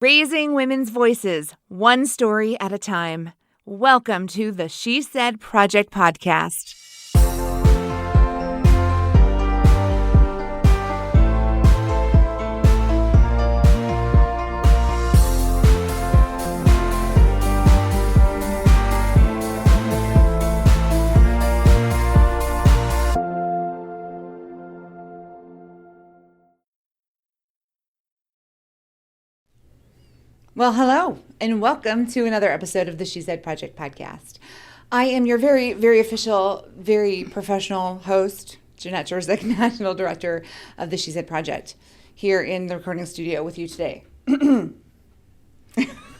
Raising women's voices, one story at a time. Welcome to the She Said Project podcast. Well, hello, and welcome to another episode of the She Said Project podcast. I am your very, very official, very professional host, Jeanette Jorzik, National Director of the She Said Project, here in the recording studio with you today.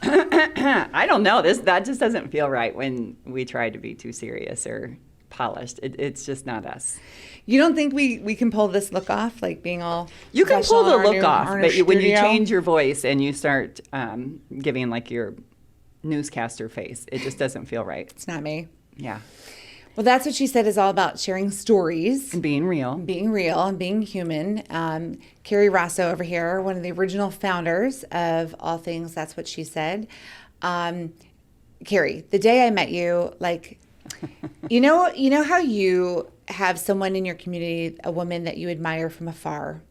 I don't know. That just doesn't feel right when we try to be too serious or polished. It's just not us. You don't think we can pull this look off, like being all You can pull the look off, but when you studio? change your voice and you start giving like your newscaster face, it just doesn't feel right. It's not me. Yeah. Well, that's what She Said is all about, sharing stories. And being real. Being real and being human. Carrie Rosso over here, one of the original founders of all things That's What She Said. Carrie, the day I met you, like, you know how you have someone in your community, a woman that you admire from afar,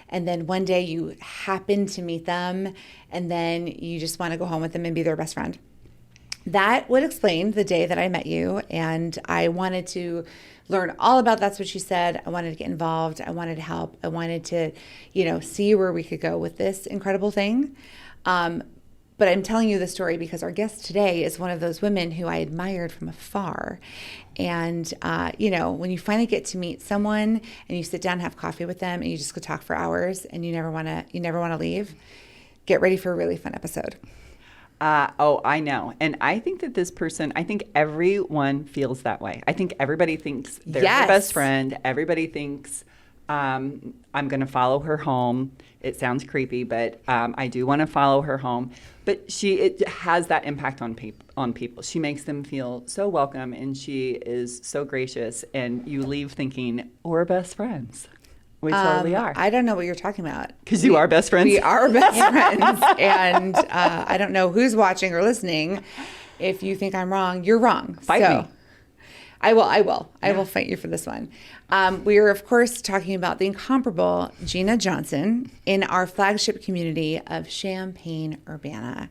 and then one day you happen to meet them, and then you just want to go home with them and be their best friend. That would explain the day that I met you, and I wanted to learn all about That's What She Said. I wanted to get involved. I wanted to help. I wanted to, see where we could go with this incredible thing. But I'm telling you the story because our guest today is one of those women who I admired from afar. And, when you finally get to meet someone and you sit down and have coffee with them and you just go talk for hours and you never want to leave, get ready for a really fun episode. I know. And I think that this person, I think everyone feels that way. I think everybody thinks they're their best friend. Everybody thinks, I'm going to follow her home. It sounds creepy, but I do want to follow her home. But it has that impact on people. She makes them feel so welcome, and she is so gracious. And you leave thinking, we're best friends. We totally are. I don't know what you're talking about. Because you are best friends? We are best friends. And I don't know who's watching or listening. If you think I'm wrong, you're wrong. Fight me. I will. I will fight you for this one. We are, of course, talking about the incomparable Gina Johnson in our flagship community of Champaign-Urbana.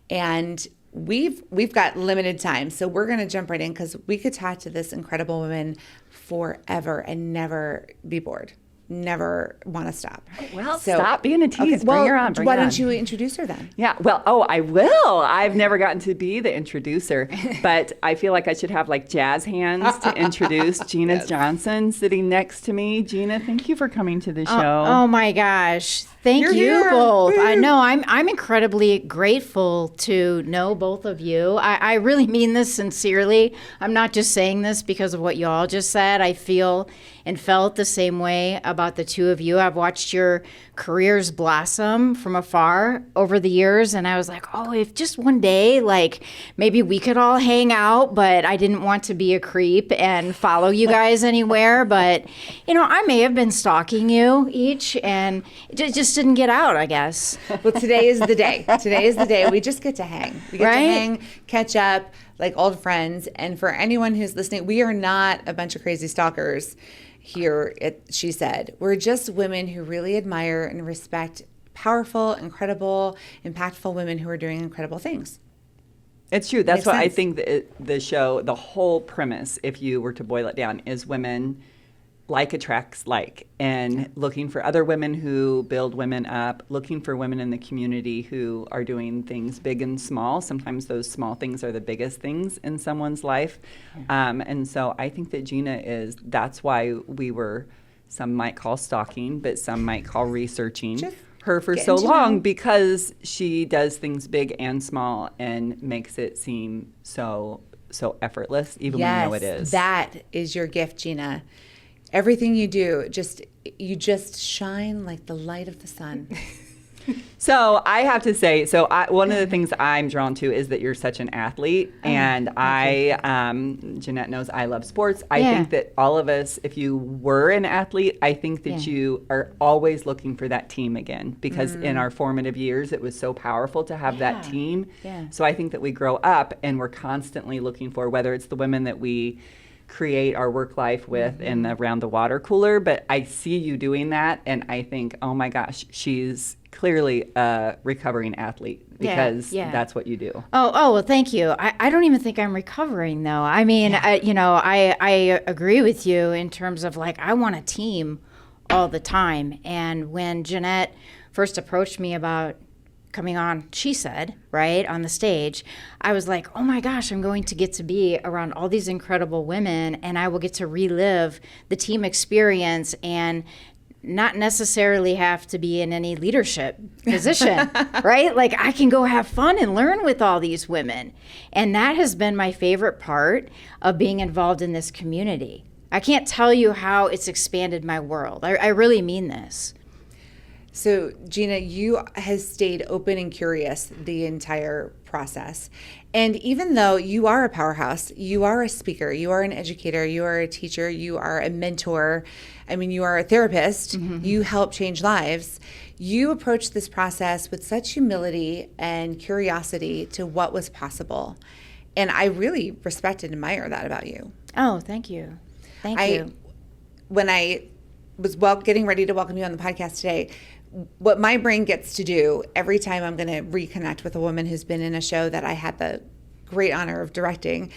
And we've got limited time, so we're going to jump right in because we could talk to this incredible woman forever and never be bored. Never want to stop. Well, stop being a tease. Okay, bring her on. Why don't you introduce her then? Yeah. Well, I will. I've never gotten to be the introducer, but I feel like I should have like jazz hands to introduce Gina Johnson sitting next to me. Gina, thank you for coming to the show. Oh my gosh. Thank You're you here. both. I know I'm incredibly grateful to know both of you. I really mean this sincerely. I'm not just saying this because of what you all just said. I feel and felt the same way about the two of you. I've watched your careers blossom from afar over the years, and I was like, oh, if just one day, like, maybe we could all hang out, but I didn't want to be a creep and follow you guys anywhere. But, I may have been stalking you each, and it just didn't get out, I guess. Well, today is the day. Today is the day. We just get to hang. We get to hang, catch up like old friends. And for anyone who's listening, we are not a bunch of crazy stalkers here at She Said. We're just women who really admire and respect powerful, incredible, impactful women who are doing incredible things. It's true. That's what I think the show, the whole premise, if you were to boil it down, is women like attracts like, and looking for other women who build women up, looking for women in the community who are doing things big and small. Sometimes those small things are the biggest things in someone's life. And so I think that Gina that's why we were, some might call stalking, but some might call researching her for so long, because she does things big and small and makes it seem so effortless, even when you know it is. That is your gift, Gina. Everything you do, you just shine like the light of the sun. So I have to say, one of the things I'm drawn to is that you're such an athlete, and Jeanette knows I love sports. I think that all of us, if you were an athlete, I think that you are always looking for that team again, because in our formative years, it was so powerful to have that team. Yeah. So I think that we grow up and we're constantly looking for, whether it's the women that we create our work life with and around the water cooler, but I see you doing that, and I think, oh my gosh, she's clearly a recovering athlete, because that's what you do. Oh, well, thank you. I don't even think I'm recovering, though. I mean, I agree with you in terms of, like, I want a team all the time. And when Jeanette first approached me about coming on, she said, right, on the stage, I was like, oh my gosh, I'm going to get to be around all these incredible women, and I will get to relive the team experience and not necessarily have to be in any leadership position, right? Like, I can go have fun and learn with all these women. And that has been my favorite part of being involved in this community. I can't tell you how it's expanded my world. I really mean this. So, Gina, you has stayed open and curious the entire process. And even though you are a powerhouse, you are a speaker, you are an educator, you are a teacher, you are a mentor, I mean, you are a therapist, you help change lives, you approach this process with such humility and curiosity to what was possible. And I really respect and admire that about you. Oh, thank you. Thank you. When I was getting ready to welcome you on the podcast today, what my brain gets to do every time I'm going to reconnect with a woman who's been in a show that I had the great honor of directing,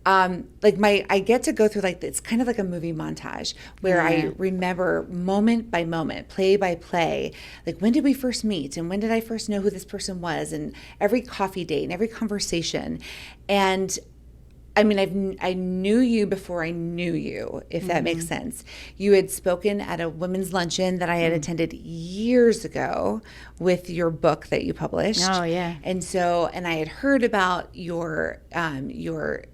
I get to go through, like, it's kind of like a movie montage where I remember moment by moment, play by play, like, when did we first meet and when did I first know who this person was, and every coffee date and every conversation. And I mean, I knew you before I knew you, if that makes sense. You had spoken at a women's luncheon that I had attended years ago with your book that you published. Oh, yeah. And I had heard about your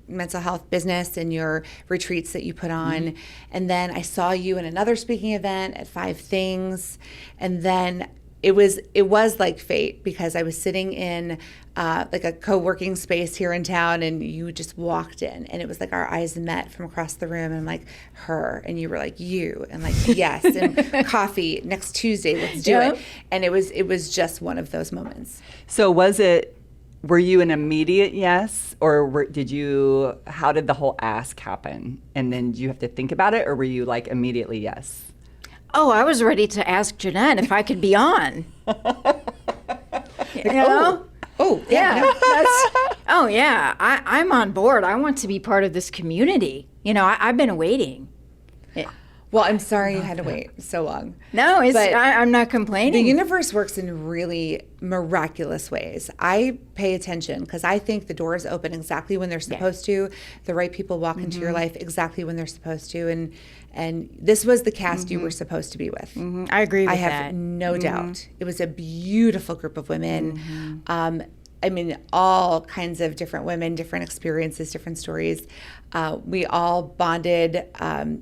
mental health business and your retreats that you put on. And then I saw you in another speaking event at 5 Things. And then it was like fate, because I was sitting in like a co-working space here in town, and you just walked in, and it was like our eyes met from across the room, and I'm like, her, and you were like, you, and like, yes, and coffee next Tuesday, let's do it. And it was just one of those moments. So were you an immediate yes, or how did the whole ask happen? And then did you have to think about it, or were you like immediately yes? Oh, I was ready to ask Jeanette if I could be on. You know? Oh, yeah. I'm on board. I want to be part of this community. You know, I've been waiting. Well, I'm sorry you had to wait so long. No, I'm not complaining. The universe works in really miraculous ways. I pay attention because I think the doors open exactly when they're supposed to. The right people walk into your life exactly when they're supposed to. And this was the cast you were supposed to be with. I agree with that. I have no doubt. It was a beautiful group of women. I mean, all kinds of different women, different experiences, different stories. We all bonded.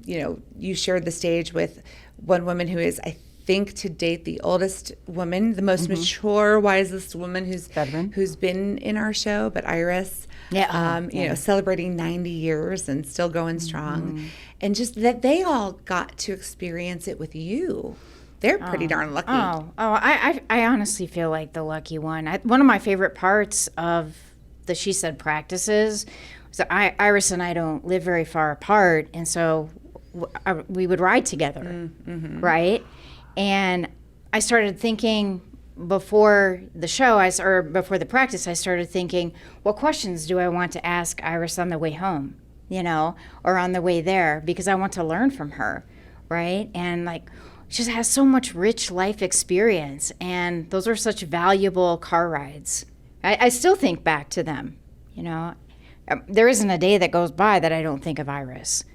You shared the stage with one woman who is, I think, to date, the oldest woman, the most mature, wisest woman who's been in our show, but Iris. Celebrating 90 years and still going strong. And just that they all got to experience it with you. They're pretty darn lucky. I honestly feel like the lucky one. One of my favorite parts of the She Said practices was Iris and I don't live very far apart, and so we would ride together, right? And I started thinking before the show, or before the practice, I started thinking, what questions do I want to ask Iris on the way home, or on the way there, because I want to learn from her, right? And like, she just has so much rich life experience, and those are such valuable car rides. I still think back to them, There isn't a day that goes by that I don't think of Iris.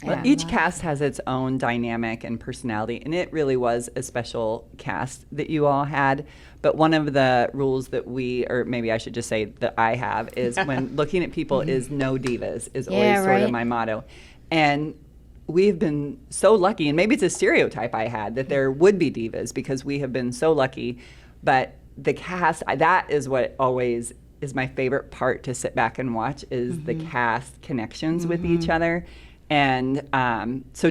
Well, each cast has its own dynamic and personality, and it really was a special cast that you all had. But one of the rules that or maybe I should just say that I have, is when looking at people is no divas, is always sort of my motto. And we've been so lucky, and maybe it's a stereotype I had, that there would be divas, because we have been so lucky. But the cast, that is what always is my favorite part to sit back and watch, is the cast connections with each other. And so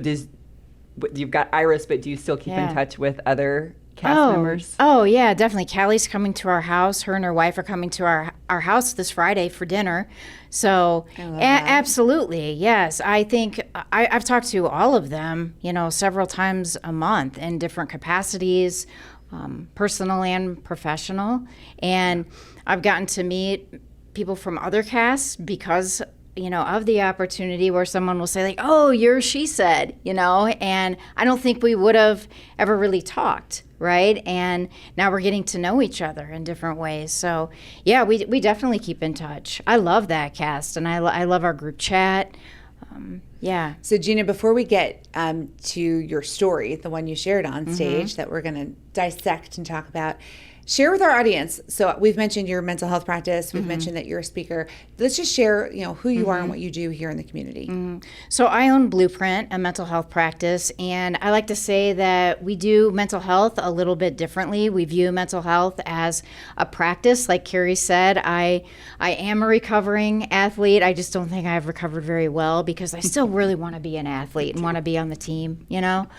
you've got Iris, but do you still keep in touch with other cast members? Oh, yeah, definitely. Callie's coming to our house. Her and her wife are coming to our house this Friday for dinner. So, absolutely, yes. I think I've talked to all of them, several times a month in different capacities, personal and professional. And I've gotten to meet people from other casts because of the opportunity where someone will say like, oh, you're She Said, and I don't think we would have ever really talked, right? And now we're getting to know each other in different ways. So yeah, we definitely keep in touch. I love that cast, and I love our group chat. Yeah. So Gina, before we get to your story, the one you shared on stage that we're going to dissect and talk about, share with our audience. So we've mentioned your mental health practice. We've mentioned that you're a speaker. Let's just share, who you are and what you do here in the community. So I own Blueprint, a mental health practice, and I like to say that we do mental health a little bit differently. We view mental health as a practice. Like Carrie said, I am a recovering athlete. I just don't think I've recovered very well because I still really want to be an athlete and want to be on the team, And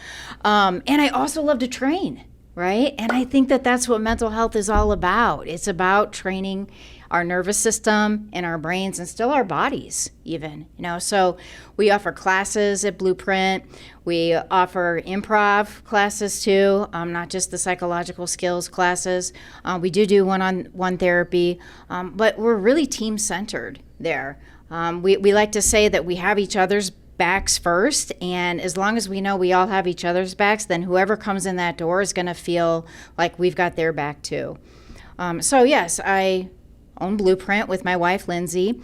I also love to train. Right? And I think that that's what mental health is all about. It's about training our nervous system and our brains and still our bodies even, So we offer classes at Blueprint. We offer improv classes too, not just the psychological skills classes. We do one-on-one therapy, but we're really team-centered there. We like to say that we have each other's backs first, and as long as we know we all have each other's backs, then whoever comes in that door is going to feel like we've got their back too. So yes, I own Blueprint with my wife Lindsay,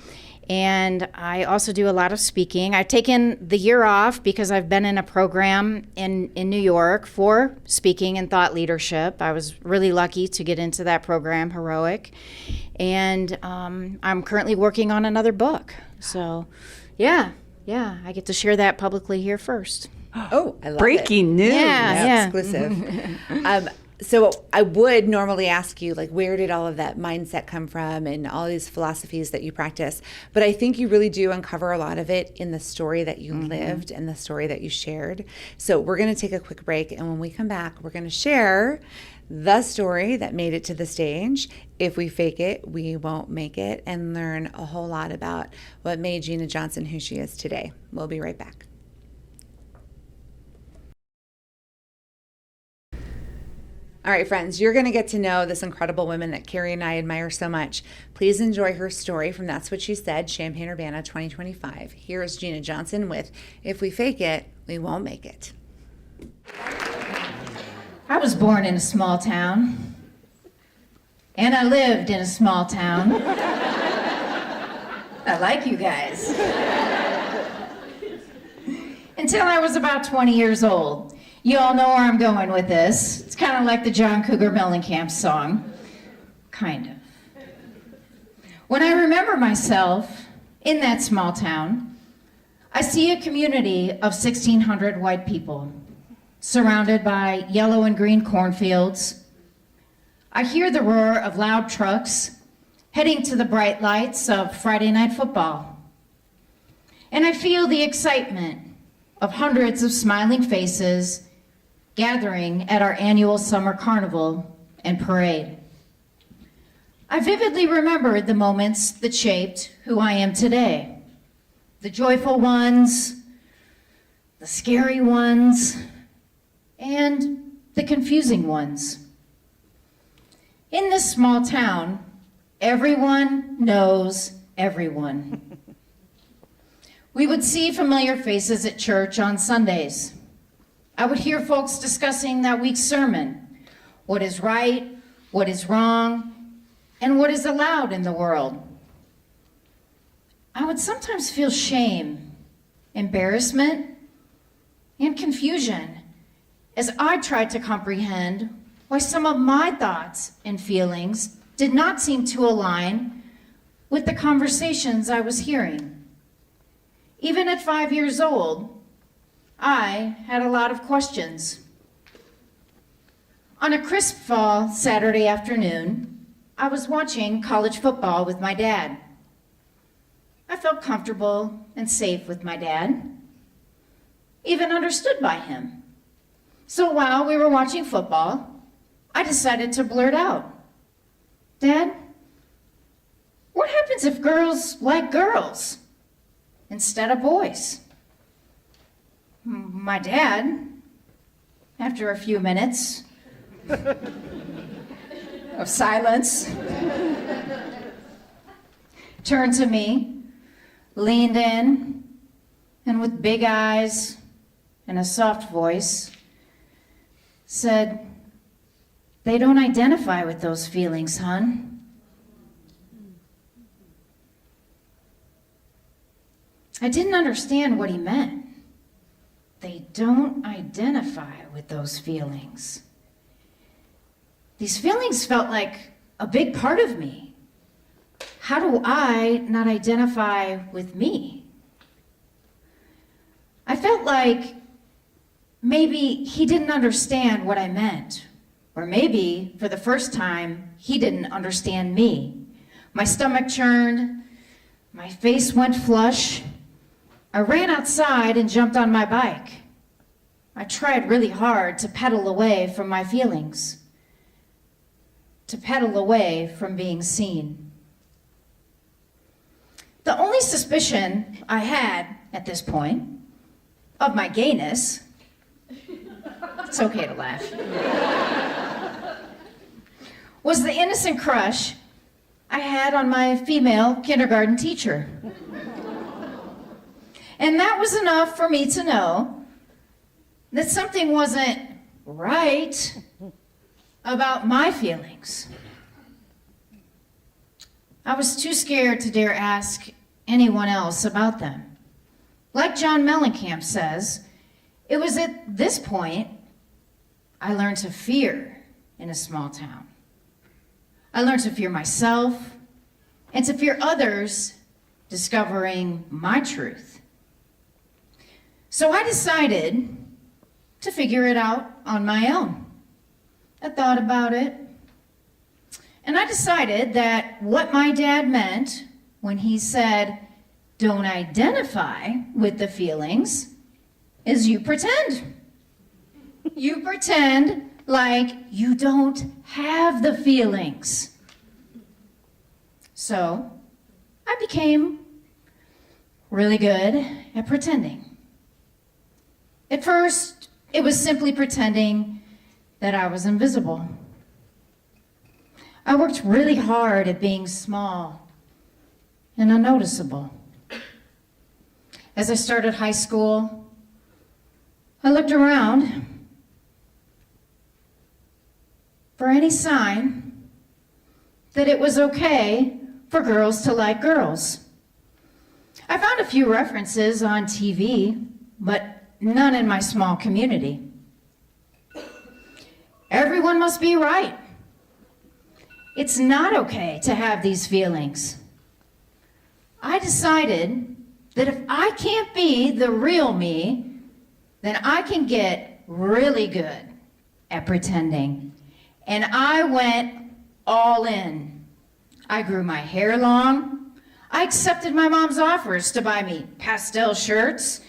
and I also do a lot of speaking. I've taken the year off because I've been in a program in New York for speaking and thought leadership. I was really lucky to get into that program, Heroic, and I'm currently working on another book. So yeah, I get to share that publicly here first. Oh, I love Breaking news. Yeah. Exclusive. So I would normally ask you, like, where did all of that mindset come from and all these philosophies that you practice? But I think you really do uncover a lot of it in the story that you lived and the story that you shared. So we're going to take a quick break. And when we come back, we're going to share the story that made it to the stage. If we fake it, we won't make it, and learn a whole lot about what made Gina Johnson who she is today. We'll be right back. All right, friends, you're going to get to know this incredible woman that Carrie and I admire so much. Please enjoy her story from That's What She Said, Champaign-Urbana 2025. Here is Gina Johnson with If We Fake It, We Won't Make It. I was born in a small town, and I lived in a small town. I like you guys. Until I was about 20 years old. You all know where I'm going with this. It's kind of like the John Cougar Mellencamp song. Kind of. When I remember myself in that small town, I see a community of 1,600 white people, surrounded by yellow and green cornfields. I hear the roar of loud trucks heading to the bright lights of Friday night football. And I feel the excitement of hundreds of smiling faces gathering at our annual summer carnival and parade. I vividly remembered the moments that shaped who I am today. The joyful ones, the scary ones, and the confusing ones. In this small town, everyone knows everyone. We would see familiar faces at church on Sundays. I would hear folks discussing that week's sermon, what is right, what is wrong, and what is allowed in the world. I would sometimes feel shame, embarrassment, and confusion as I tried to comprehend why some of my thoughts and feelings did not seem to align with the conversations I was hearing. Even at 5 years old, I had a lot of questions. On a crisp fall Saturday afternoon, I was watching college football with my dad. I felt comfortable and safe with my dad, even understood by him. So while we were watching football, I decided to blurt out, "Dad, what happens if girls like girls instead of boys?" My dad, after a few minutes of silence, turned to me, leaned in, and with big eyes and a soft voice, said, "They don't identify with those feelings, hon." I didn't understand what he meant. They don't identify with those feelings. These feelings felt like a big part of me. How do I not identify with me? I felt like maybe he didn't understand what I meant, or maybe for the first time, he didn't understand me. My stomach churned, my face went flush. I ran outside and jumped on my bike. I tried really hard to pedal away from my feelings, to pedal away from being seen. The only suspicion I had at this point of my gayness, it's okay to laugh, was the innocent crush I had on my female kindergarten teacher. And that was enough for me to know that something wasn't right about my feelings. I was too scared to dare ask anyone else about them. Like John Mellencamp says, it was at this point I learned to fear in a small town. I learned to fear myself and to fear others discovering my truth. So I decided to figure it out on my own. I thought about it, and I decided that what my dad meant when he said, "Don't identify with the feelings," is you pretend. You pretend like you don't have the feelings. So I became really good at pretending. At first, it was simply pretending that I was invisible. I worked really hard at being small and unnoticeable. As I started high school, I looked around for any sign that it was okay for girls to like girls. I found a few references on TV, but none in my small community. Everyone must be right. It's not okay to have these feelings. I decided that if I can't be the real me, then I can get really good at pretending. And I went all in. I grew my hair long. I accepted my mom's offers to buy me pastel shirts,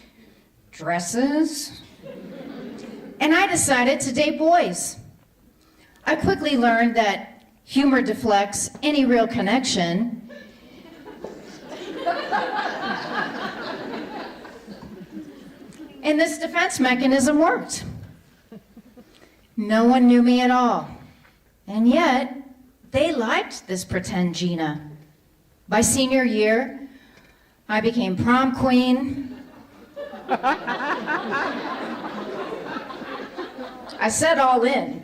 dresses, and I decided to date boys. I quickly learned that humor deflects any real connection. And this defense mechanism worked. No one knew me at all. And yet, they liked this pretend Gina. By senior year, I became prom queen. I said all in.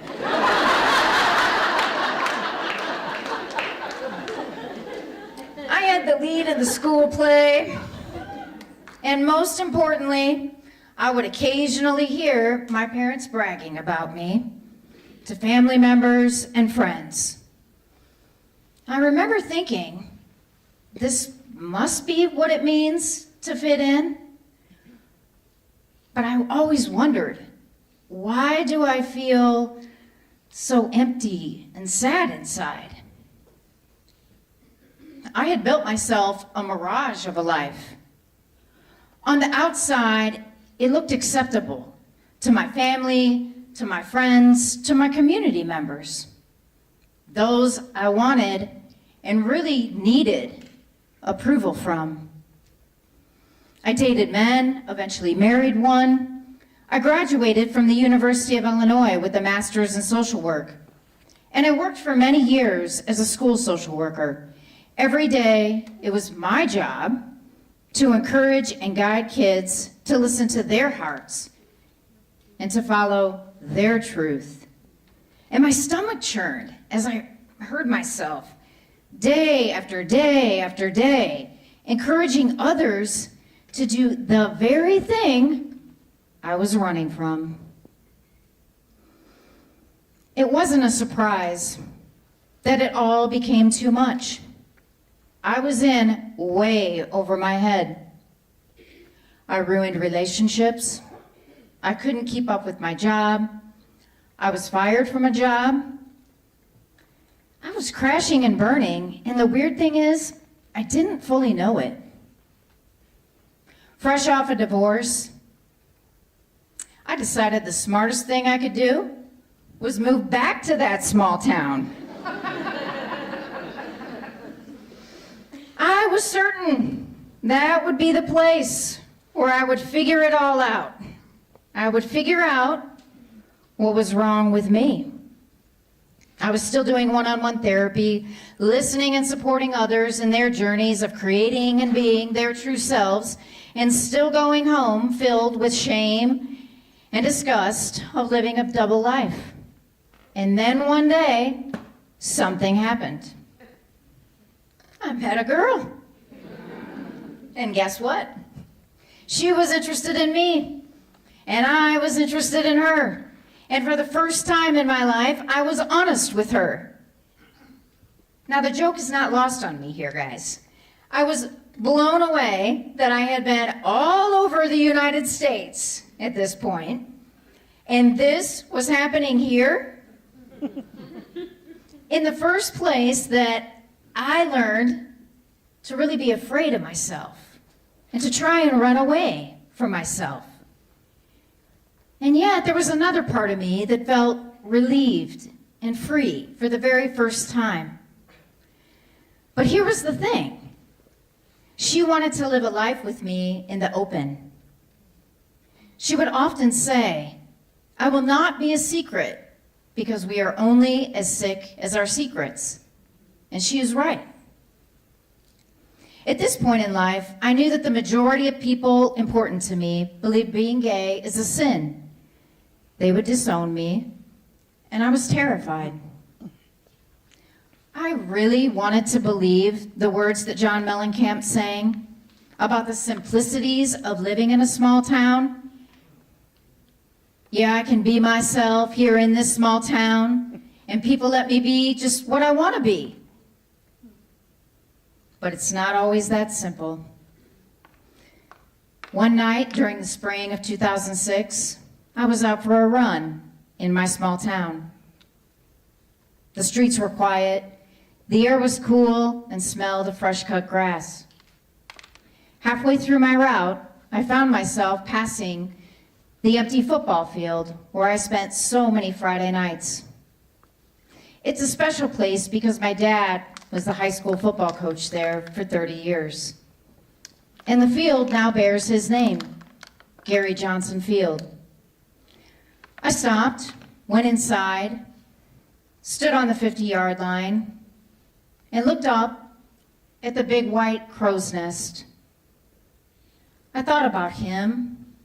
I had the lead in the school play, and most importantly, I would occasionally hear my parents bragging about me to family members and friends. I remember thinking, this must be what it means to fit in. But I always wondered, why do I feel so empty and sad inside. I had built myself a mirage of a life. On the outside, it looked acceptable to my family, to my friends, to my community members. Those I wanted and really needed approval from. I dated men, eventually married one. I graduated from the University of Illinois with a master's in social work. And I worked for many years as a school social worker. Every day, it was my job to encourage and guide kids to listen to their hearts and to follow their truth. And my stomach churned as I heard myself day after day after day, encouraging others to do the very thing I was running from. It wasn't a surprise that it all became too much. I was in way over my head. I ruined relationships. I couldn't keep up with my job. I was fired from a job. I was crashing and burning, and the weird thing is, I didn't fully know it. Fresh off a divorce, I decided the smartest thing I could do was move back to that small town. I was certain that would be the place where I would figure it all out. I would figure out what was wrong with me. I was still doing one-on-one therapy, listening and supporting others in their journeys of creating and being their true selves, and still going home filled with shame and disgust of living a double life. And then one day, something happened. I met a girl. And guess what? She was interested in me, and I was interested in her. And for the first time in my life, I was honest with her. Now, the joke is not lost on me here, guys. I was blown away that I had been all over the United States at this point, and this was happening here. In the first place, that I learned to really be afraid of myself and to try and run away from myself. And yet there was another part of me that felt relieved and free for the very first time. But here was the thing. She wanted to live a life with me in the open. She would often say, "I will not be a secret because we are only as sick as our secrets." And she is right. At this point in life, I knew that the majority of people important to me believed being gay is a sin. They would disown me, and I was terrified. I really wanted to believe the words that John Mellencamp sang about the simplicities of living in a small town. Yeah, I can be myself here in this small town, and people let me be just what I want to be. But it's not always that simple. One night during the spring of 2006, I was out for a run in my small town. The streets were quiet, the air was cool, and smelled of fresh-cut grass. Halfway through my route, I found myself passing the empty football field where I spent so many Friday nights. It's a special place because my dad was the high school football coach there for 30 years. And the field now bears his name, Gary Johnson Field. I stopped, went inside, stood on the 50-yard line, and looked up at the big white crow's nest. I thought about him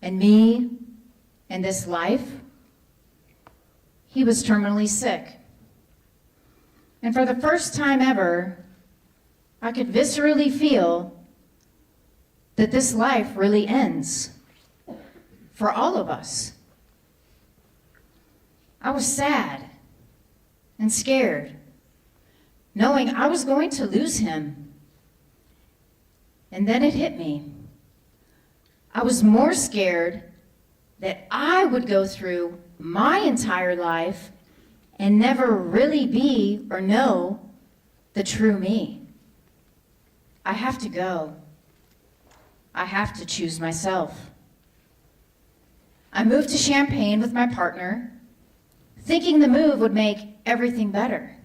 and me and this life. He was terminally sick. And for the first time ever, I could viscerally feel that this life really ends for all of us. I was sad and scared, knowing I was going to lose him. And then it hit me. I was more scared that I would go through my entire life and never really be or know the true me. I have to go. I have to choose myself. I moved to Champaign with my partner, thinking the move would make everything better.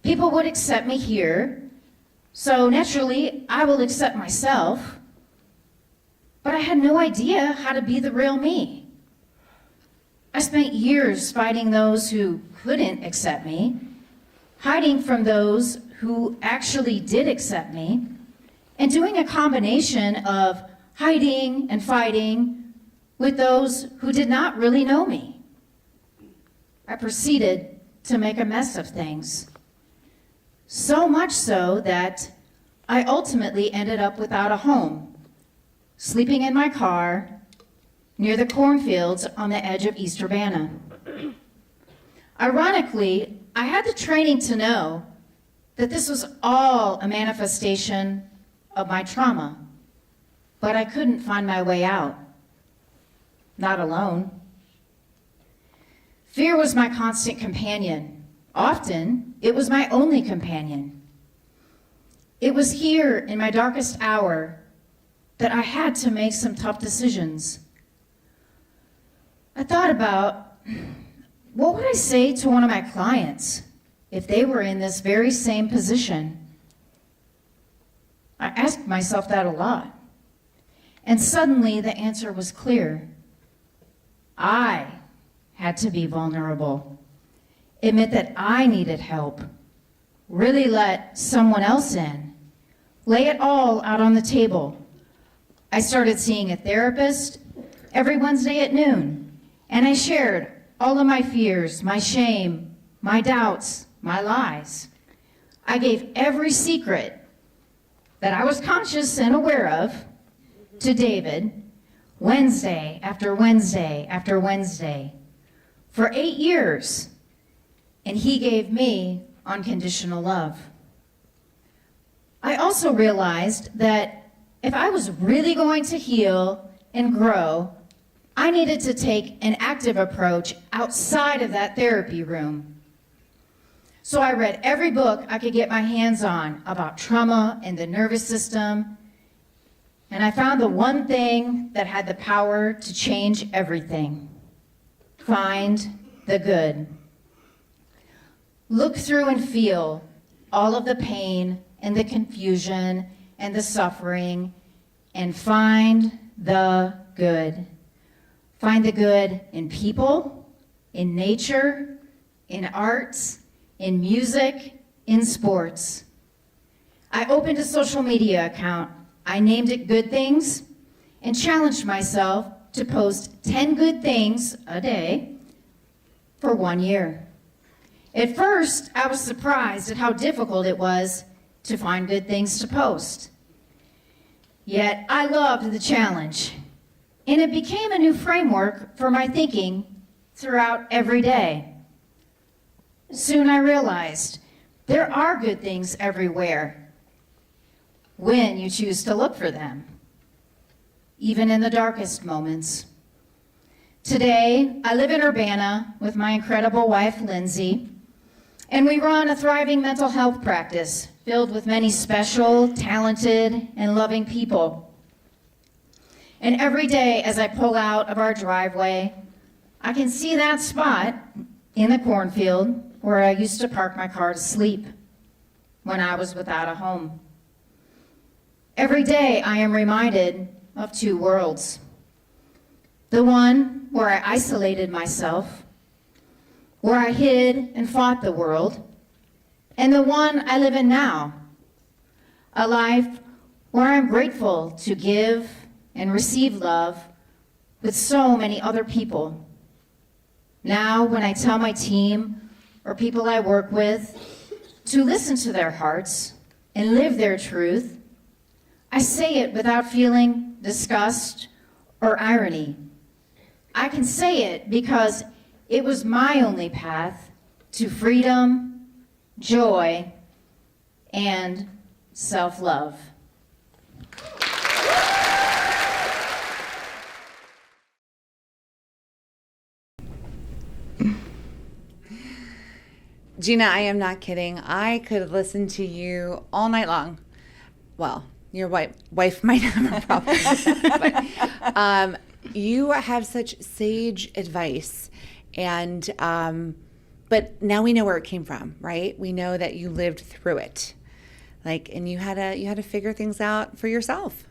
People would accept me here, so naturally I will accept myself. But I had no idea how to be the real me. I spent years fighting those who couldn't accept me, hiding from those who actually did accept me, and doing a combination of hiding and fighting with those who did not really know me. I proceeded to make a mess of things. So much so that I ultimately ended up without a home, sleeping in my car near the cornfields on the edge of East Urbana. Ironically, I had the training to know that this was all a manifestation of my trauma, but I couldn't find my way out. Not alone. Fear was my constant companion. Often, it was my only companion. It was here in my darkest hour that I had to make some tough decisions. I thought about, what would I say to one of my clients if they were in this very same position? I asked myself that a lot. And suddenly the answer was clear. I had to be vulnerable, admit that I needed help, really let someone else in, lay it all out on the table. I started seeing a therapist every Wednesday at noon, and I shared all of my fears, my shame, my doubts, my lies. I gave every secret that I was conscious and aware of to David, Wednesday after Wednesday after Wednesday, for 8 years, and he gave me unconditional love. I also realized that if I was really going to heal and grow, I needed to take an active approach outside of that therapy room. So I read every book I could get my hands on about trauma and the nervous system, and I found the one thing that had the power to change everything. Find the good. Look through and feel all of the pain and the confusion and the suffering, and find the good. Find the good in people, in nature, in arts, in music, in sports. I opened a social media account. I named it Good Things and challenged myself to post 10 good things a day for 1 year. At first, I was surprised at how difficult it was to find good things to post. Yet I loved the challenge, and it became a new framework for my thinking throughout every day. Soon I realized there are good things everywhere when you choose to look for them, even in the darkest moments. Today, I live in Urbana with my incredible wife, Lindsay, and we run a thriving mental health practice filled with many special, talented, and loving people. And every day as I pull out of our driveway, I can see that spot in the cornfield where I used to park my car to sleep when I was without a home. Every day I am reminded of two worlds. The one where I isolated myself, where I hid and fought the world, and the one I live in now, a life where I'm grateful to give and receive love with so many other people. Now, when I tell my team or people I work with to listen to their hearts and live their truth, I say it without feeling disgust or irony. I can say it because it was my only path to freedom, joy, and self-love. Gina, I am not kidding. I could listen to you all night long. Well, your wife might have a problem with that, but you have such sage advice, and but now we know where it came from, right? We know that you lived through it, and you had to figure things out for yourself.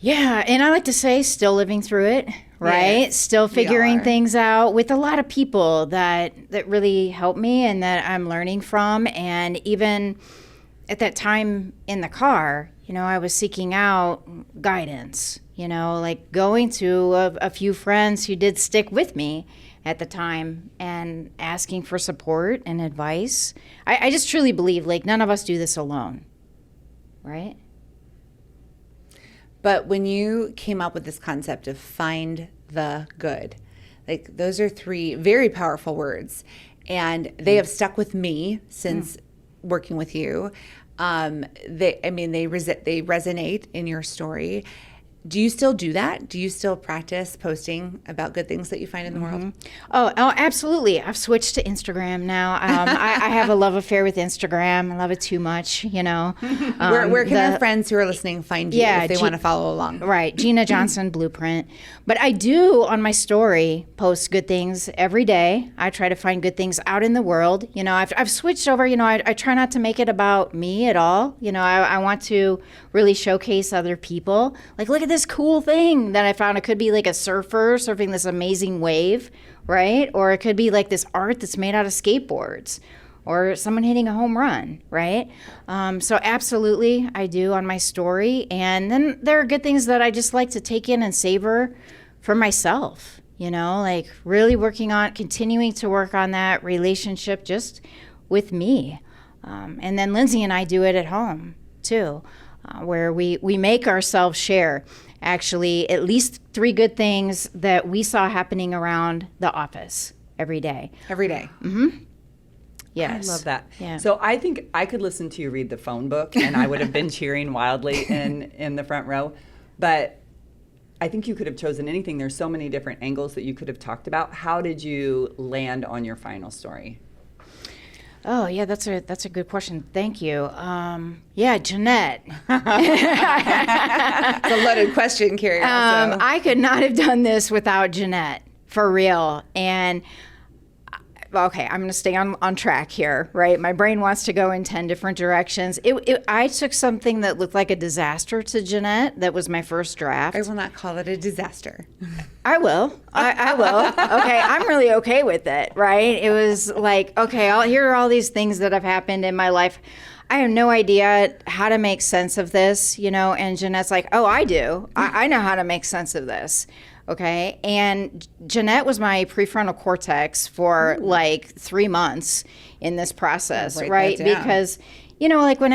Yeah, and I like to say still living through it, right? Yes, still figuring things out with a lot of people that really helped me and that I'm learning from. And even at that time in the car, I was seeking out guidance, going to a few friends who did stick with me at the time and asking for support and advice. I just truly believe none of us do this alone, right? But when you came up with this concept of find the good, those are 3 very powerful words, and they have stuck with me since working with you. They resonate in your story. Do you still do that? Do you still practice posting about good things that you find in the world? Oh, absolutely. I've switched to Instagram now. I have a love affair with Instagram. I love it too much, Where can our friends who are listening find you if they want to follow along? Right. Gina Johnson Blueprint. But I do, on my story, post good things every day. I try to find good things out in the world. I've switched over. I try not to make it about me at all. I want to really showcase other people. Look at this cool thing that I found. It could be a surfer surfing this amazing wave, right? Or it could be this art that's made out of skateboards, or someone hitting a home run, right? So absolutely, I do on my story. And then there are good things that I just like to take in and savor for myself, really continuing to work on that relationship just with me. And then Lindsay and I do it at home too. Where we make ourselves share actually at least 3 good things that we saw happening around the office every day. Every day. Mm-hmm. Yes. I love that. Yeah. So I think I could listen to you read the phone book and I would have been cheering wildly in the front row. But I think you could have chosen anything. There's so many different angles that you could have talked about. How did you land on your final story? Oh, yeah, that's a good question. Thank you. Jeanette. It's a loaded question, Carrie. I could not have done this without Jeanette, for real. And okay, I'm going to stay on track here, right? My brain wants to go in 10 different directions. I took something that looked like a disaster to Jeanette. That was my first draft. I will not call it a disaster. I will. I will. Okay, I'm really okay with it, right? It was here are all these things that have happened in my life. I have no idea how to make sense of this, and Jeanette's like, oh, I do. I know how to make sense of this. Okay. And Jeanette was my prefrontal cortex for 3 months in this process, right? Because, when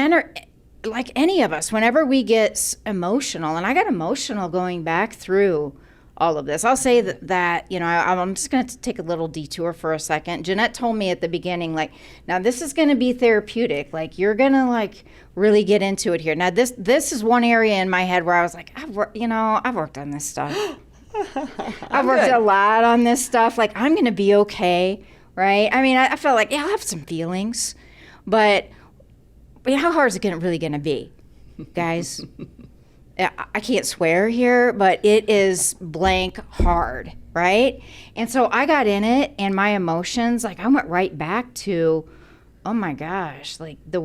any of us, whenever we get emotional, and I got emotional going back through all of this. I'll say that I'm just going to take a little detour for a second. Jeanette told me at the beginning, now this is going to be therapeutic. You're going to really get into it here. Now this is one area in my head where I was like, I've worked on this stuff. I've worked a lot on this stuff. I'm going to be okay, right? I mean, I felt I'll have some feelings, but how hard is it really going to be, guys? I can't swear here, but it is blank hard, right? And so I got in it, and my emotions, I went right back to, oh my gosh, the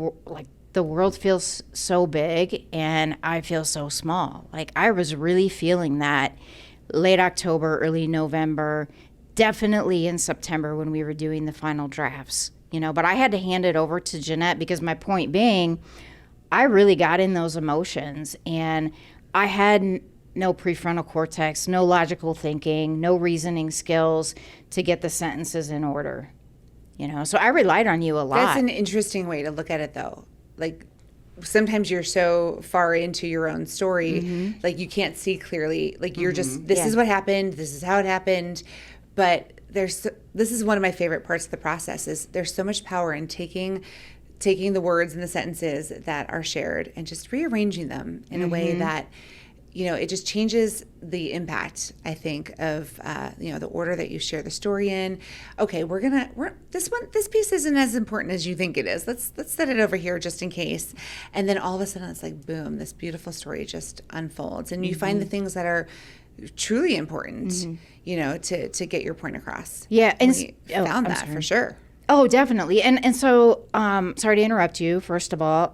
world feels so big, and I feel so small. I was really feeling that late October, early November, definitely in September when we were doing the final drafts, but I had to hand it over to Jeanette because my point being, I really got in those emotions, and I had no prefrontal cortex, no logical thinking, no reasoning skills to get the sentences in order, so I relied on you a lot. That's an interesting way to look at it though. Sometimes you're so far into your own story, you can't see clearly. You're just, this is what happened. This is how it happened. But this is one of my favorite parts of the process is there's so much power in taking the words and the sentences that are shared and just rearranging them in a way that it just changes the impact, I think, of, the order that you share the story in. Okay, this piece isn't as important as you think it is. Let's set it over here just in case. And then all of a sudden it's like, boom, this beautiful story just unfolds. And you find the things that are truly important, to get your point across. Yeah. And found that for sure. Oh, definitely. And so, sorry to interrupt you, first of all.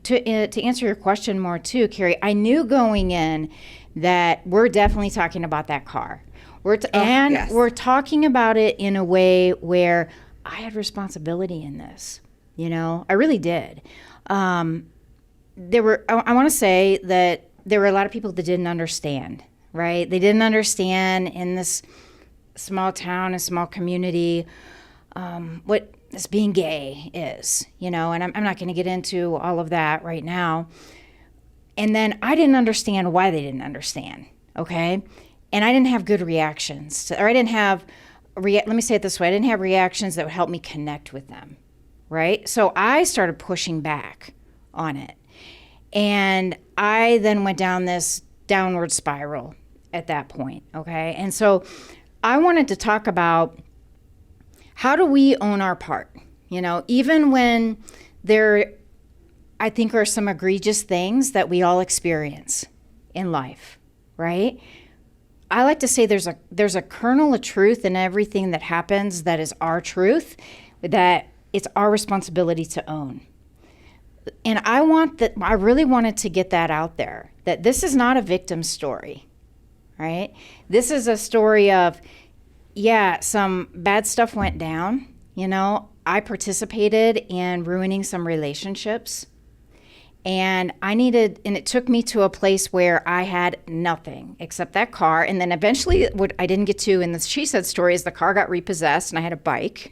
To answer your question more too, Carrie, I knew going in that we're definitely talking about that car. We're talking about it in a way where I had responsibility in this. I really did. I want to say that there were a lot of people that didn't understand, right? They didn't understand in this small town, a small community, what this being gay is, and I'm not going to get into all of that right now. And then I didn't understand why they didn't understand, okay? And I didn't have good reactions, or I didn't have, let me say it this way, I didn't have reactions that would help me connect with them, right? So I started pushing back on it. And I then went down this downward spiral at that point, okay? And so I wanted to talk about, how do we own our part? Even when there, I think, are some egregious things that we all experience in life, right? I like to say there's a kernel of truth in everything that happens that is our truth, that it's our responsibility to own. And I really wanted to get that out there, that this is not a victim story, right? This is a story of, some bad stuff went down. I participated in ruining some relationships, and it took me to a place where I had nothing except that car. And then eventually, what I didn't get to in the She Said story is the car got repossessed and I had a bike,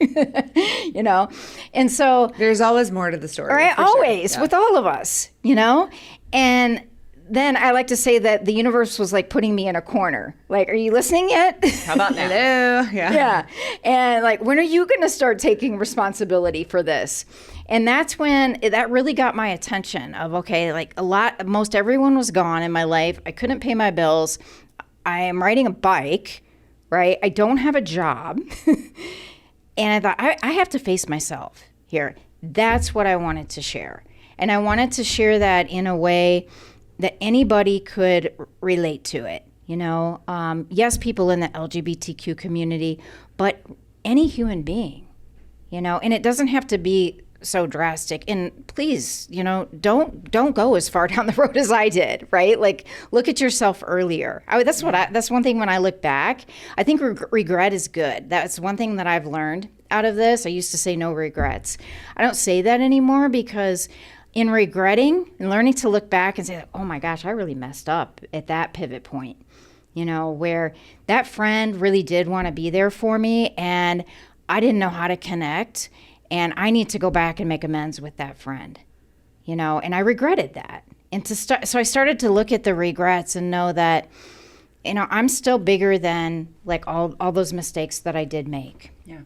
And so there's always more to the story. Right? Always, sure. With all of us, and then I like to say that the universe was like putting me in a corner. Like, are you listening yet? How about now? Hello. Yeah. And like, when are you going to start taking responsibility for this? And that's when that really got my attention of, okay, like most everyone was gone in my life. I couldn't pay my bills. I am riding a bike, right? I don't have a job. And I thought, I have to face myself here. That's what I wanted to share. And I wanted to share that in a way that anybody could relate to it. Yes, people in the LGBTQ community, but any human being, and it doesn't have to be so drastic. And please, don't go as far down the road as I did, right? Like, look at yourself earlier. That's one thing when I look back, I think regret is good. That's one thing that I've learned out of this. I used to say no regrets. I don't say that anymore, because in regretting and learning to look back and say, oh my gosh, I really messed up at that pivot point, where that friend really did want to be there for me and I didn't know how to connect, and I need to go back and make amends with that friend, and I regretted that. And so I started to look at the regrets and know that, I'm still bigger than like all those mistakes that I did make. Yeah.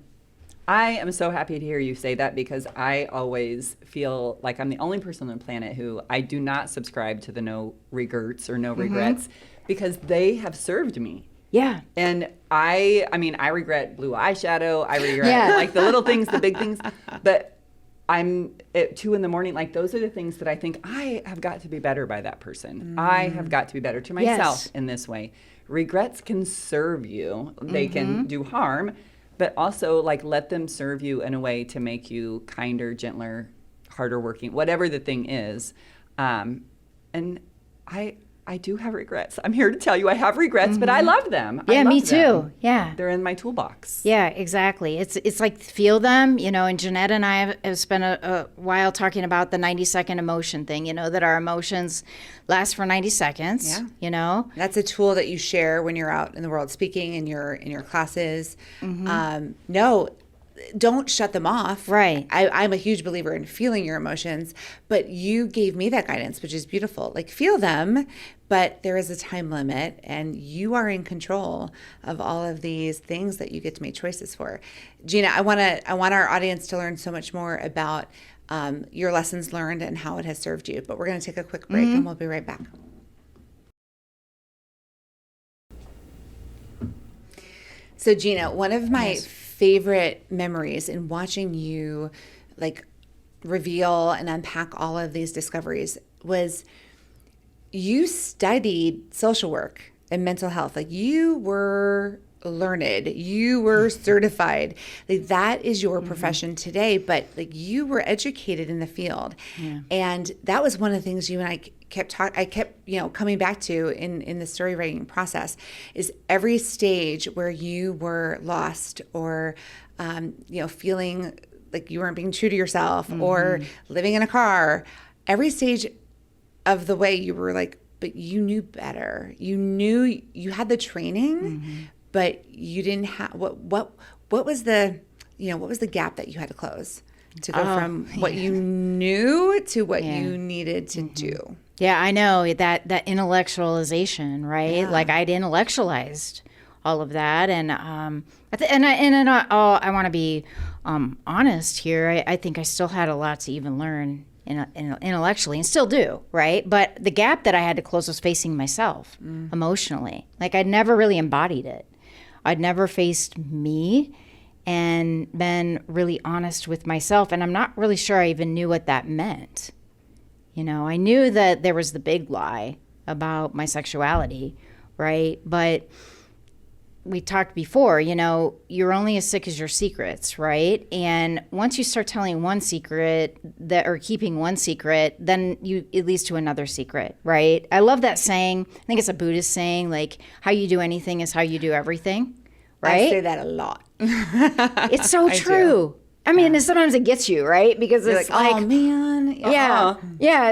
I am so happy to hear you say that, because I always feel like I'm the only person on the planet who I do not subscribe to the no regrets or no regrets, because they have served me. Yeah. And I regret blue eyeshadow. I regret like the little things, the big things. But I'm at 2 a.m, like those are the things that I think I have got to be better by that person. I have got to be better to myself in this way. Regrets can serve you. They can do harm. But also, like, let them serve you in a way to make you kinder, gentler, harder working, whatever the thing is. And I do have regrets. I'm here to tell you I have regrets, but I love them. Yeah, me too. Them. Yeah. They're in my toolbox. Yeah, exactly. It's like feel them, and Jeanette and I have spent a while talking about the 90-second emotion thing, that our emotions last for 90 seconds, That's a tool that you share when you're out in the world speaking in your classes. No, don't shut them off. Right. I'm a huge believer in feeling your emotions, but you gave me that guidance, which is beautiful. Like, feel them, but there is a time limit, and you are in control of all of these things that you get to make choices for. Gina, I want our audience to learn so much more about your lessons learned and how it has served you, but we're going to take a quick break and we'll be right back. So Gina, one of my favorite memories in watching you like reveal and unpack all of these discoveries was you studied social work and mental health. Like you were learned, you were certified. Like that is your profession today, but like you were educated in the field. And that was one of the things you and I kept coming back to in the story writing process is every stage where you were lost or feeling like you weren't being true to yourself or living in a car, every stage of the way you were like, but you knew better. You knew you had the training, but you didn't have what was the gap that you had to close to go from what you knew to what you needed to do. Yeah, I know that intellectualization, right? Yeah. Like I'd intellectualized all of that, and I want to be honest here. I think I still had a lot to even learn intellectually, and still do, right? But the gap that I had to close was facing myself emotionally. Like I'd never really embodied it. I'd never faced me and been really honest with myself, and I'm not really sure I even knew what that meant. I knew that there was the big lie about my sexuality, right? But we talked before, you're only as sick as your secrets, right? And once you start telling one secret or keeping one secret, then it leads to another secret, right? I love that saying. I think it's a Buddhist saying, like, how you do anything is how you do everything, right? I say that a lot. It's so true. I mean, sometimes it gets you, right? Because it's like, oh man, yeah.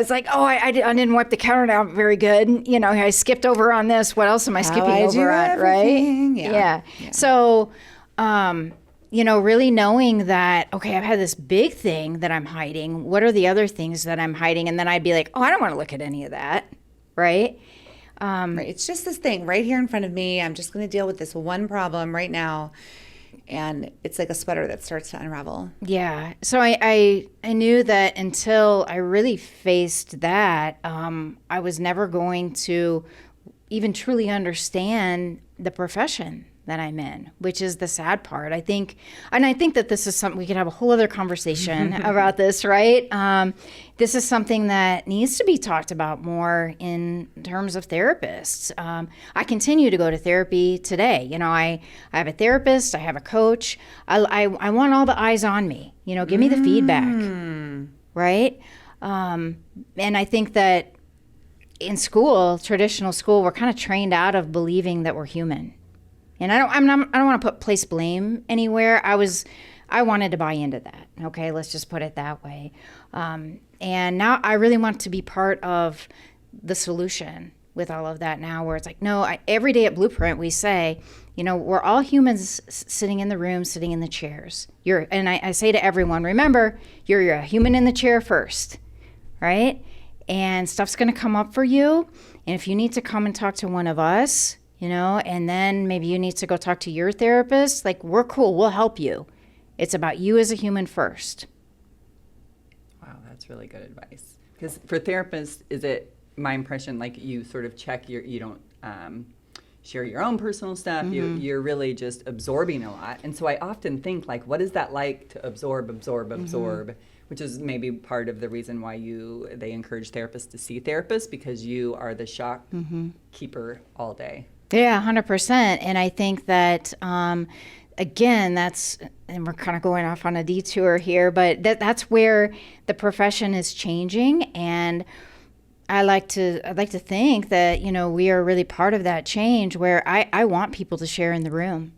It's like, oh, I didn't wipe the counter down very good. I skipped over on this. What else am I skipping over on, right? Yeah. So, really knowing that, okay, I've had this big thing that I'm hiding. What are the other things that I'm hiding? And then I'd be like, oh, I don't want to look at any of that, right? Right. It's just this thing right here in front of me. I'm just going to deal with this one problem right now. And it's like a sweater that starts to unravel. Yeah. So I knew that until I really faced that, I was never going to even truly understand the profession that I'm in, which is the sad part. I think that this is something we could have a whole other conversation about this, right? This is something that needs to be talked about more in terms of therapists. I continue to go to therapy today. I have a therapist, I have a coach. I want all the eyes on me. Give me the feedback, right? And I think that in school, traditional school, we're kind of trained out of believing that we're human. And I don't want to place blame anywhere. I wanted to buy into that. Okay, let's just put it that way. And now I really want to be part of the solution with all of that now, where it's like, no, every day at Blueprint we say, we're all humans sitting in the room, sitting in the chairs. And I say to everyone, remember, you're a human in the chair first, right? And stuff's going to come up for you. And if you need to come and talk to one of us, and then maybe you need to go talk to your therapist, like, we're cool, we'll help you. It's about you as a human first. Wow, that's really good advice. Because for therapists, is it my impression, like you sort of check you don't share your own personal stuff, you're really just absorbing a lot. And so I often think, like, what is that like to absorb, which is maybe part of the reason why they encourage therapists to see therapists, because you are the shock keeper all day. Yeah, 100%. And I think that, again, and we're kind of going off on a detour here, but that's where the profession is changing. And I'd like to think that, we are really part of that change, where I want people to share in the room.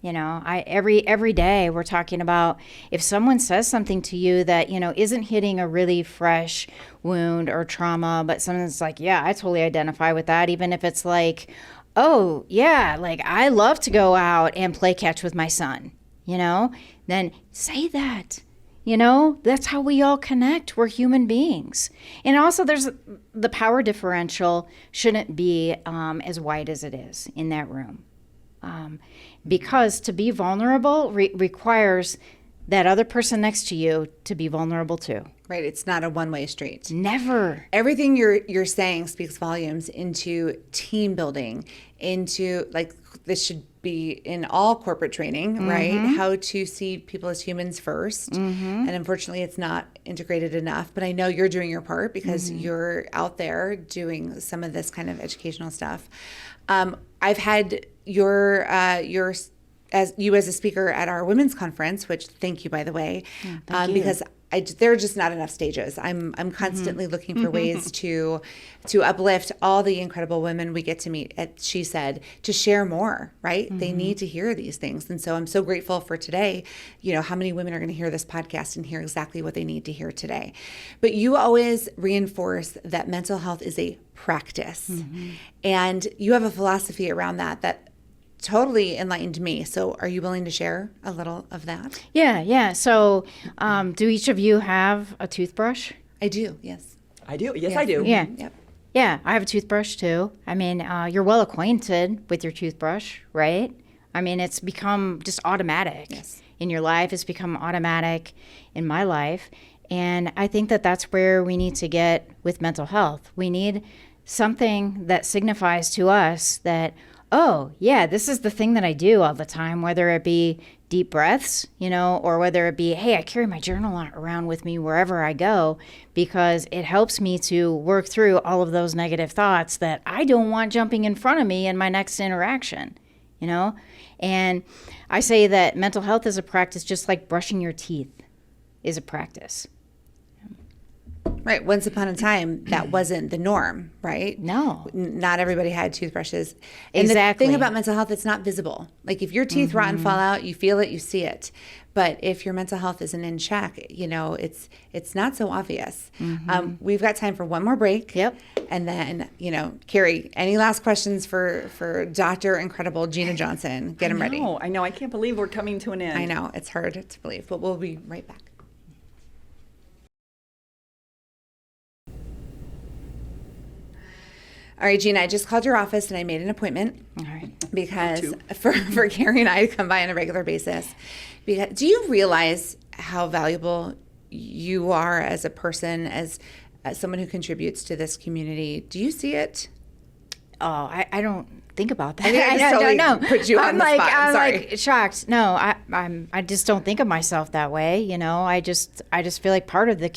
Every day we're talking about, if someone says something to you that, isn't hitting a really fresh wound or trauma, but someone's like, yeah, I totally identify with that. Even if it's like, oh yeah, like I love to go out and play catch with my son, then say that. That's how we all connect. We're human beings. And also there's the power differential shouldn't be as wide as it is in that room. Because to be vulnerable requires that other person next to you to be vulnerable too. Right. It's not a one-way street. Never. Everything you're saying speaks volumes into team building, into like this should be in all corporate training, right? How to see people as humans first. And unfortunately, it's not integrated enough. But I know you're doing your part because you're out there doing some of this kind of educational stuff. I've had your as a speaker at our women's conference, which thank you, by the way, because there are just not enough stages. I'm constantly looking for ways to uplift all the incredible women we get to meet, she said, to share more, right? They need to hear these things. And so I'm so grateful for today, how many women are going to hear this podcast and hear exactly what they need to hear today. But you always reinforce that mental health is a practice. And you have a philosophy around that totally enlightened me. So are you willing to share a little of that? Yeah. So do each of you have a toothbrush? I do, yes. I do. Yes, I do. Yeah. Yep. Yeah, I have a toothbrush too. I mean, you're well acquainted with your toothbrush, right? I mean, it's become just automatic in your life. It's become automatic in my life. And I think that that's where we need to get with mental health. We need something that signifies to us that, oh, yeah, this is the thing that I do all the time, whether it be deep breaths, or whether it be, hey, I carry my journal around with me wherever I go because it helps me to work through all of those negative thoughts that I don't want jumping in front of me in my next interaction, And I say that mental health is a practice just like brushing your teeth is a practice. Right. Once upon a time, that wasn't the norm, right? No. Not everybody had toothbrushes. And exactly. the thing about mental health, it's not visible. Like if your teeth rot and fall out, you feel it, you see it. But if your mental health isn't in check, it's not so obvious. We've got time for one more break. Yep. And then, Carrie, any last questions for Dr. Incredible Gina Johnson? Get them ready. I know. I can't believe we're coming to an end. I know. It's hard to believe, but we'll be right back. All right, Gina, I just called your office and I made an appointment. All right. Because for Carrie and I to come by on a regular basis. Because do you realize how valuable you are as a person, as someone who contributes to this community? Do you see it? Oh, I don't think about that. I just totally put you on the spot. I'm like shocked. No, I just don't think of myself that way. I just feel like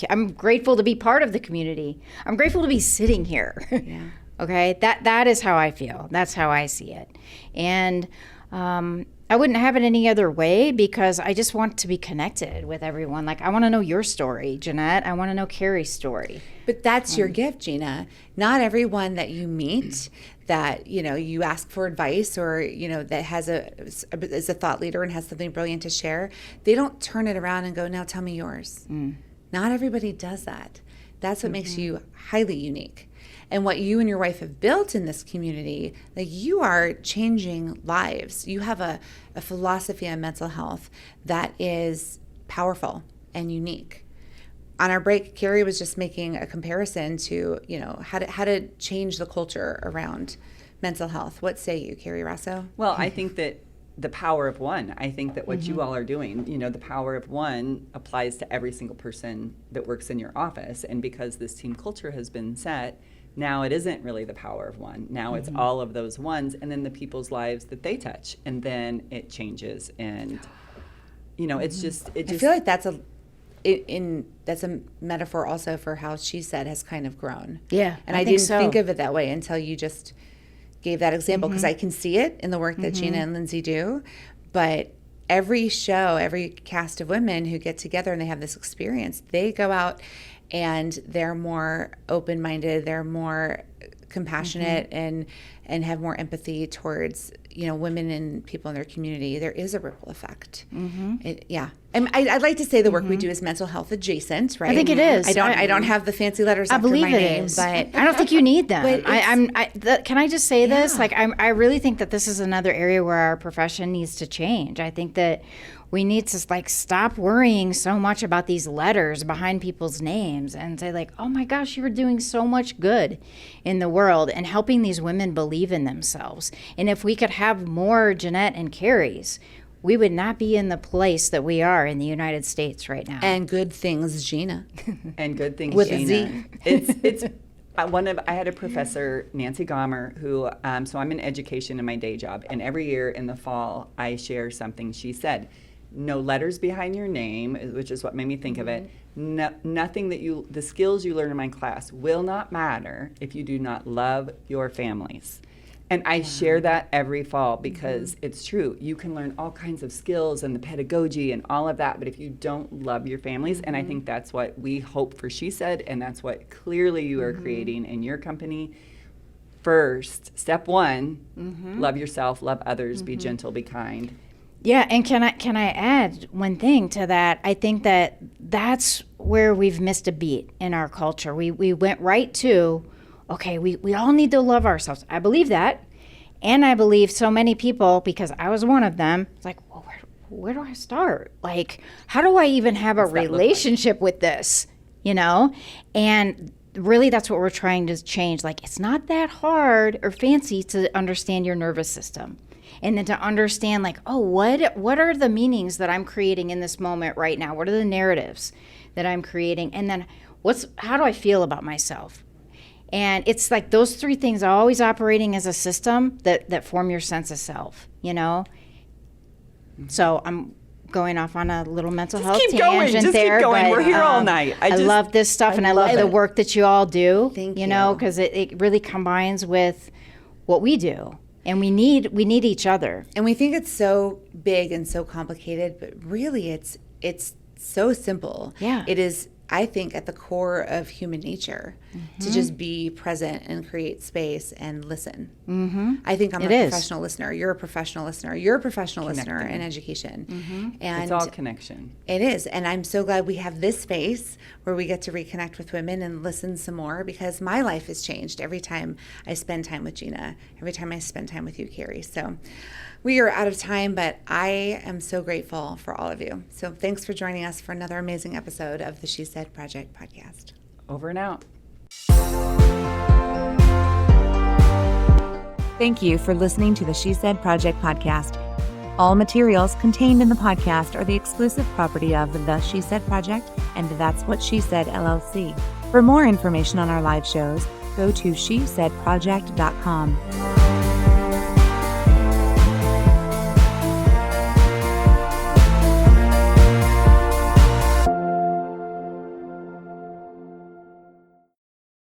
I'm grateful to be part of the community. I'm grateful to be sitting here. Yeah. Okay, that is how I feel. That's how I see it. And I wouldn't have it any other way because I just want to be connected with everyone. Like I want to know your story, Jeanette. I want to know Carrie's story. But that's your gift, Gina. Not everyone that you meet that, you ask for advice or, that is a thought leader and has something brilliant to share, they don't turn it around and go, now tell me yours. Not everybody does that. That's what makes you highly unique. And what you and your wife have built in this community, like you are changing lives. You have a philosophy on mental health that is powerful and unique. On our break, Carrie was just making a comparison to, how to change the culture around mental health. What say you, Carrie Rosso? Well, I think that the power of one. I think that what you all are doing, the power of one applies to every single person that works in your office. And because this team culture has been set, now it isn't really the power of one. Now it's all of those ones and then the people's lives that they touch. And then it changes. And, it's just... I feel like that's a metaphor also for how she said has kind of grown. Yeah, and I didn't think of it that way until you just gave that example because I can see it in the work that Gina and Lindsay do. But every show, every cast of women who get together and they have this experience, they go out and they're more open-minded, they're more compassionate and have more empathy towards women and people in their community. There is a ripple effect. And I'd like to say the work we do is mental health adjacent, right? I think it is. I don't have the fancy letters after my name, but I don't think you need them. Can I just say this? Like I really think that this is another area where our profession needs to change. I think that we need to stop worrying so much about these letters behind people's names and say oh my gosh, you're doing so much good in the world and helping these women believe in themselves. And if we could have more Jeanette and Carrie's, we would not be in the place that we are in the United States right now. And good things, Gina. And good things, With Gina. a Z. It's I had a professor, Nancy Gomer, who so I'm in education in my day job, and every year in the fall I share something she said. No letters behind your name, which is what made me think of it. No, nothing that the skills you learn in my class will not matter if you do not love your families. And I share that every fall because it's true. You can learn all kinds of skills and the pedagogy and all of that, but if you don't love your families, and I think that's what we hope for She Said, and that's what clearly you are creating in your company. First, step one, love yourself, love others, be gentle, be kind. Yeah, and can I add one thing to that? I think that's where we've missed a beat in our culture. We went right to, okay, we all need to love ourselves. I believe that. And I believe so many people, because I was one of them, it's like, well, where do I start? Like, how do I even have a relationship with this? You know? And really that's what we're trying to change. Like, it's not that hard or fancy to understand your nervous system. And then to understand, like, oh, what are the meanings that I'm creating in this moment right now? What are the narratives that I'm creating? And then how do I feel about myself? And it's like those three things are always operating as a system that form your sense of self, you know? So I'm going off on a little mental health tangent there. Keep going. But, we're here all night. I love this stuff, and I love the work that you all do. Thank you. You know, because it really combines with what we do. And we need each other. And we think it's so big and so complicated, but really it's so simple. Yeah. It is, I think, at the core of human nature to just be present and create space and listen. I think I'm a professional listener. You're a professional listener. You're a professional listener in education. And it's all connection. It is. And I'm so glad we have this space where we get to reconnect with women and listen some more, because my life has changed every time I spend time with Gina, every time I spend time with you, Carrie. So we are out of time, but I am so grateful for all of you. So thanks for joining us for another amazing episode of the She Said Project podcast. Over and out. Thank you for listening to the She Said Project podcast. All materials contained in the podcast are the exclusive property of the She Said Project and That's What She Said LLC. For more information on our live shows, go to shesaidproject.com.